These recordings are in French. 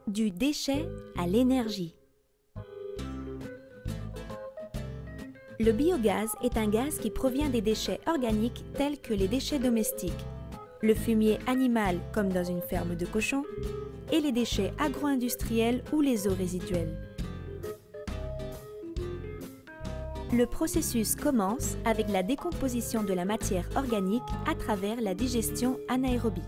Du déchet à l'énergie. Le biogaz est un gaz qui provient des déchets organiques tels que les déchets domestiques, le fumier animal comme dans une ferme de cochons et les déchets agro-industriels ou les eaux résiduelles. Le processus commence avec la décomposition de la matière organique à travers la digestion anaérobie.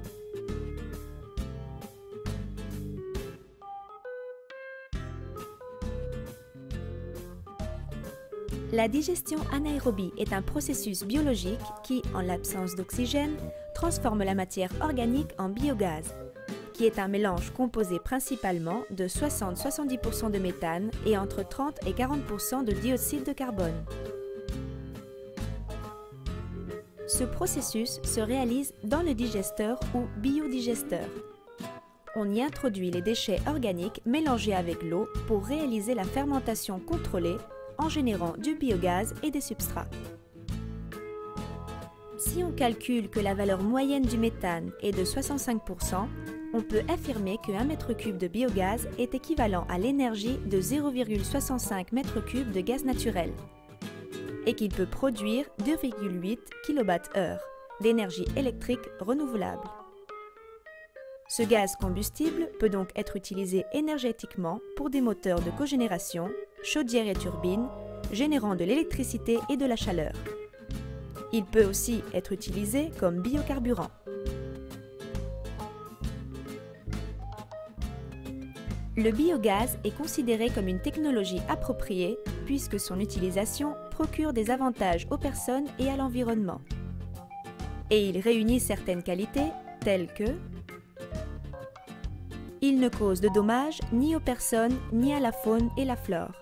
La digestion anaérobie est un processus biologique qui, en l'absence d'oxygène, transforme la matière organique en biogaz, qui est un mélange composé principalement de 60-70% de méthane et entre 30 et 40% de dioxyde de carbone. Ce processus se réalise dans le digesteur ou biodigesteur. On y introduit les déchets organiques mélangés avec l'eau pour réaliser la fermentation contrôlée en générant du biogaz et des substrats. Si on calcule que la valeur moyenne du méthane est de 65%, on peut affirmer que 1 m3 de biogaz est équivalent à l'énergie de 0,65 m3 de gaz naturel et qu'il peut produire 2,8 kWh d'énergie électrique renouvelable. Ce gaz combustible peut donc être utilisé énergétiquement pour des moteurs de cogénération, chaudières et turbines, générant de l'électricité et de la chaleur. Il peut aussi être utilisé comme biocarburant. Le biogaz est considéré comme une technologie appropriée puisque son utilisation procure des avantages aux personnes et à l'environnement. Et il réunit certaines qualités telles que il ne cause de dommages ni aux personnes ni à la faune et la flore.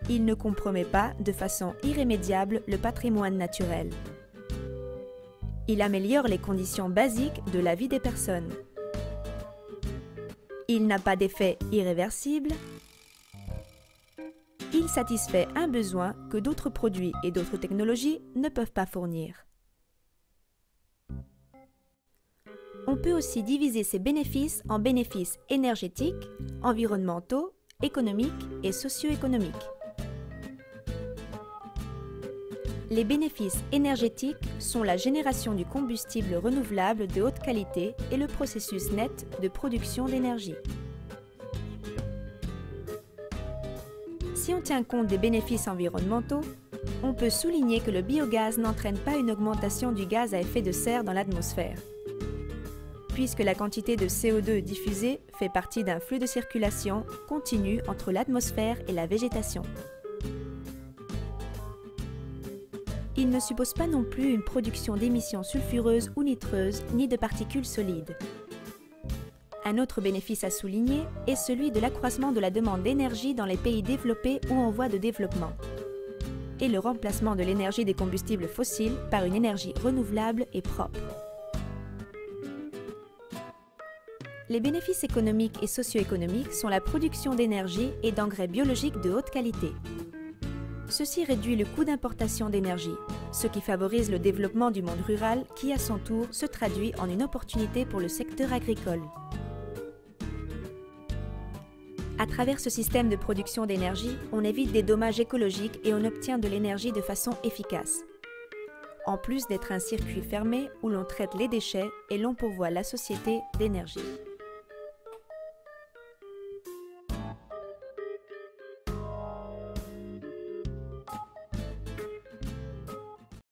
Il ne compromet pas de façon irrémédiable le patrimoine naturel. Il améliore les conditions basiques de la vie des personnes. Il n'a pas d'effet irréversible. Il satisfait un besoin que d'autres produits et d'autres technologies ne peuvent pas fournir. On peut aussi diviser ces bénéfices en bénéfices énergétiques, environnementaux, économiques et socio-économiques. Les bénéfices énergétiques sont la génération du combustible renouvelable de haute qualité et le processus net de production d'énergie. Si on tient compte des bénéfices environnementaux, on peut souligner que le biogaz n'entraîne pas une augmentation du gaz à effet de serre dans l'atmosphère, puisque la quantité de CO2 diffusée fait partie d'un flux de circulation continu entre l'atmosphère et la végétation. Il ne suppose pas non plus une production d'émissions sulfureuses ou nitreuses, ni de particules solides. Un autre bénéfice à souligner est celui de l'accroissement de la demande d'énergie dans les pays développés ou en voie de développement, et le remplacement de l'énergie des combustibles fossiles par une énergie renouvelable et propre. Les bénéfices économiques et socio-économiques sont la production d'énergie et d'engrais biologiques de haute qualité. Ceci réduit le coût d'importation d'énergie, ce qui favorise le développement du monde rural qui, à son tour, se traduit en une opportunité pour le secteur agricole. À travers ce système de production d'énergie, on évite des dommages écologiques et on obtient de l'énergie de façon efficace, en plus d'être un circuit fermé où l'on traite les déchets et l'on pourvoit la société d'énergie.